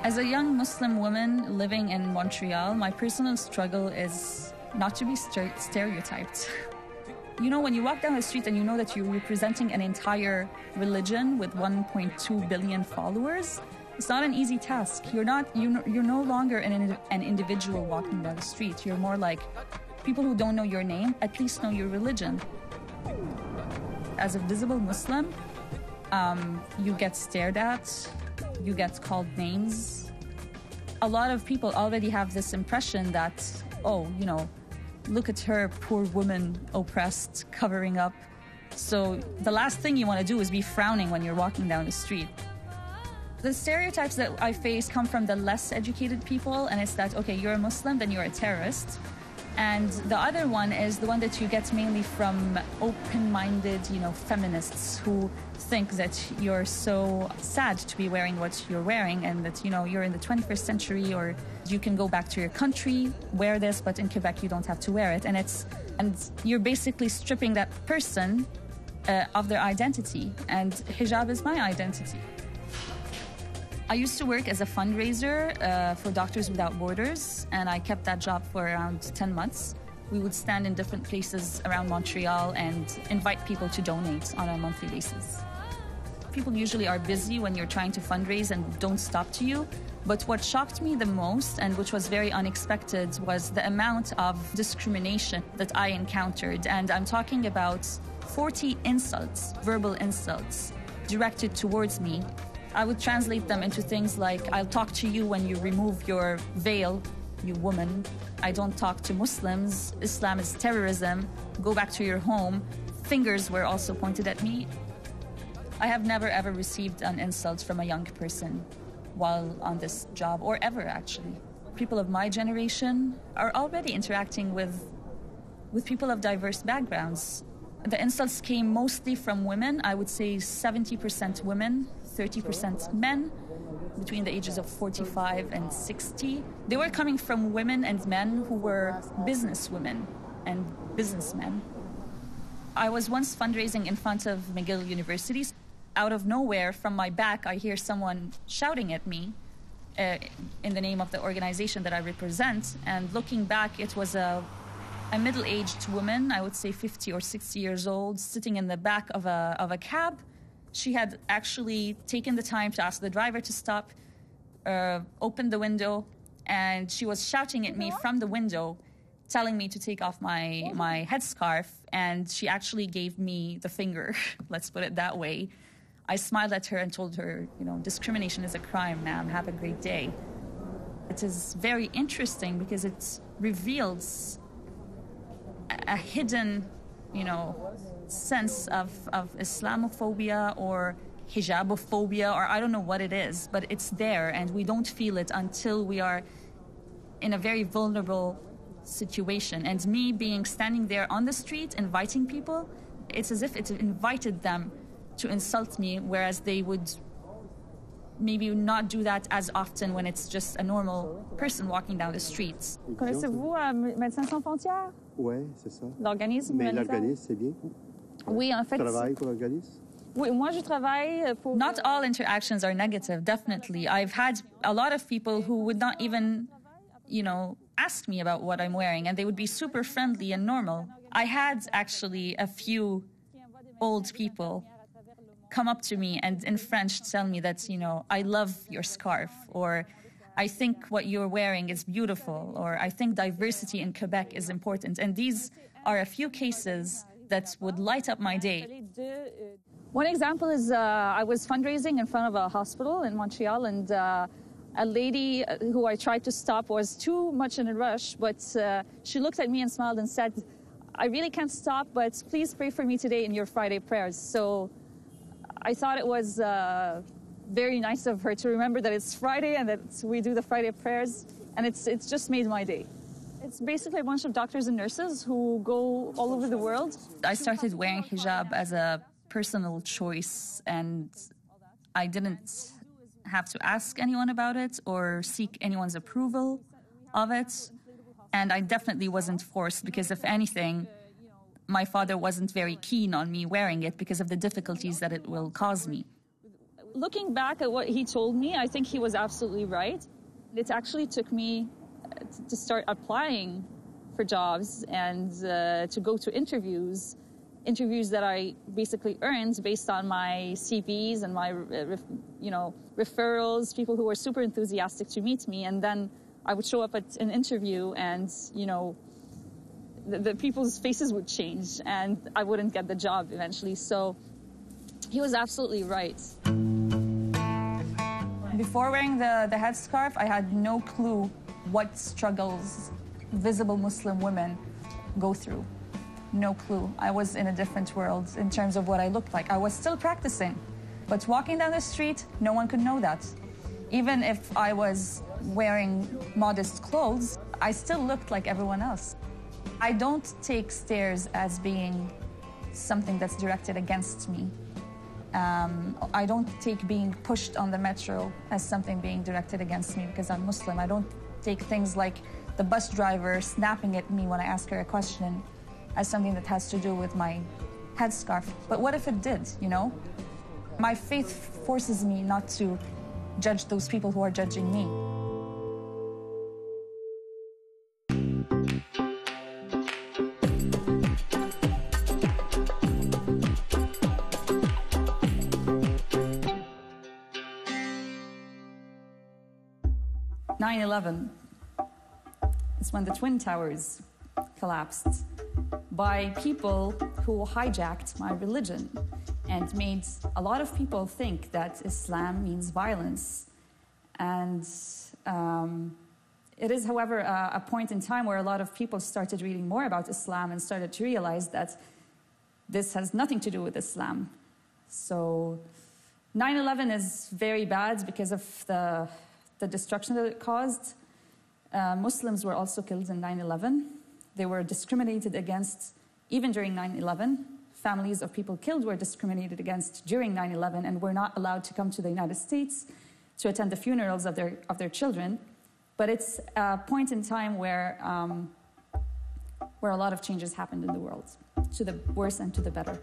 As a young Muslim woman living in Montreal, my personal struggle is not to be stereotyped. You know, when you walk down the street and you know that you're representing an entire religion with 1.2 billion followers, it's not an easy task. You're no longer an individual walking down the street. You're more like people who don't know your name, at least know your religion. As a visible Muslim, you get stared at, you get called names. A lot of people already have this impression that, oh, you know, look at her, poor woman, oppressed, covering up. So the last thing you want to do is be frowning when you're walking down the street. The stereotypes that I face come from the less educated people, and it's that, okay, you're a Muslim, then you're a terrorist. And the other one is the one that you get mainly from open-minded, you know, feminists who think that you're so sad to be wearing what you're wearing and that, you know, you're in the 21st century or you can go back to your country, wear this, but in Quebec you don't have to wear it. And you're basically stripping that person of their identity. And hijab is my identity. I used to work as a fundraiser for Doctors Without Borders, and I kept that job for around 10 months. We would stand in different places around Montreal and invite people to donate on a monthly basis. People usually are busy when you're trying to fundraise and don't stop to you. But what shocked me the most, and which was very unexpected, was the amount of discrimination that I encountered. And I'm talking about 40 insults, verbal insults, directed towards me. I would translate them into things like, I'll talk to you when you remove your veil, you woman. I don't talk to Muslims. Islam is terrorism. Go back to your home. Fingers were also pointed at me. I have never ever received an insult from a young person while on this job, or ever actually. People of my generation are already interacting with people of diverse backgrounds. The insults came mostly from women. I would say 70% women, 30% men, between the ages of 45 and 60. They were coming from women and men who were businesswomen and businessmen. I was once fundraising in front of McGill University. Out of nowhere, from my back, I hear someone shouting at me in the name of the organization that I represent. And looking back, it was a middle-aged woman, I would say 50 or 60 years old, sitting in the back of a cab. She had actually taken the time to ask the driver to stop, open the window, and she was shouting at me from the window, telling me to take off my headscarf, and she actually gave me the finger, let's put it that way. I smiled at her and told her, you know, discrimination is a crime, ma'am. Have a great day. It is very interesting because it reveals a hidden, you know, sense of Islamophobia or hijabophobia, or I don't know what it is, but it's there and we don't feel it until we are in a very vulnerable situation. And me standing there on the street inviting people, it's as if it invited them to insult me, whereas they would maybe not do that as often when it's just a normal person walking down the streets. Connaissez-vous Médecins Sans Frontières? Oui, c'est ça. L'organisme Mais humanitaire? l'organisme, c'est bien. Oui, en fait. Tu travailles pour l'organisme? Oui, moi je travaille pour. Not all interactions are negative, definitely. I've had a lot of people who would not even, you know, ask me about what I'm wearing, and they would be super friendly and normal. I had actually a few old people come up to me and in French tell me that, you know, I love your scarf, or I think what you're wearing is beautiful, or I think diversity in Quebec is important. And these are a few cases that would light up my day. One example is I was fundraising in front of a hospital in Montreal, and a lady who I tried to stop was too much in a rush, but she looked at me and smiled and said, I really can't stop, but please pray for me today in your Friday prayers. So I thought it was very nice of her to remember that it's Friday and that we do the Friday prayers, and it's just made my day. It's basically a bunch of doctors and nurses who go all over the world. I started wearing hijab as a personal choice, and I didn't have to ask anyone about it or seek anyone's approval of it. And I definitely wasn't forced, because if anything, my father wasn't very keen on me wearing it because of the difficulties that it will cause me. Looking back at what he told me, I think he was absolutely right. It actually took me to start applying for jobs and to go to interviews that I basically earned based on my CVs and my, referrals, people who were super enthusiastic to meet me. And then I would show up at an interview and, the people's faces would change and I wouldn't get the job eventually. So he was absolutely right. Before wearing the headscarf, I had no clue what struggles visible Muslim women go through. No clue. I was in a different world in terms of what I looked like. I was still practicing, but walking down the street, no one could know that. Even if I was wearing modest clothes, I still looked like everyone else. I don't take stares as being something that's directed against me. I don't take being pushed on the metro as something being directed against me because I'm Muslim. I don't take things like the bus driver snapping at me when I ask her a question as something that has to do with my headscarf. But what if it did, My faith forces me not to judge those people who are judging me. "9/11 is when the Twin Towers collapsed by people who hijacked my religion and made a lot of people think that Islam means violence. And it is, however, a point in time where a lot of people started reading more about Islam and started to realize that this has nothing to do with Islam. So 9/11 is very bad because of the destruction that it caused. Muslims were also killed in 9/11. They were discriminated against even during 9/11. Families of people killed were discriminated against during 9/11 and were not allowed to come to the United States to attend the funerals of their children. But it's a point in time where a lot of changes happened in the world, to the worse and to the better.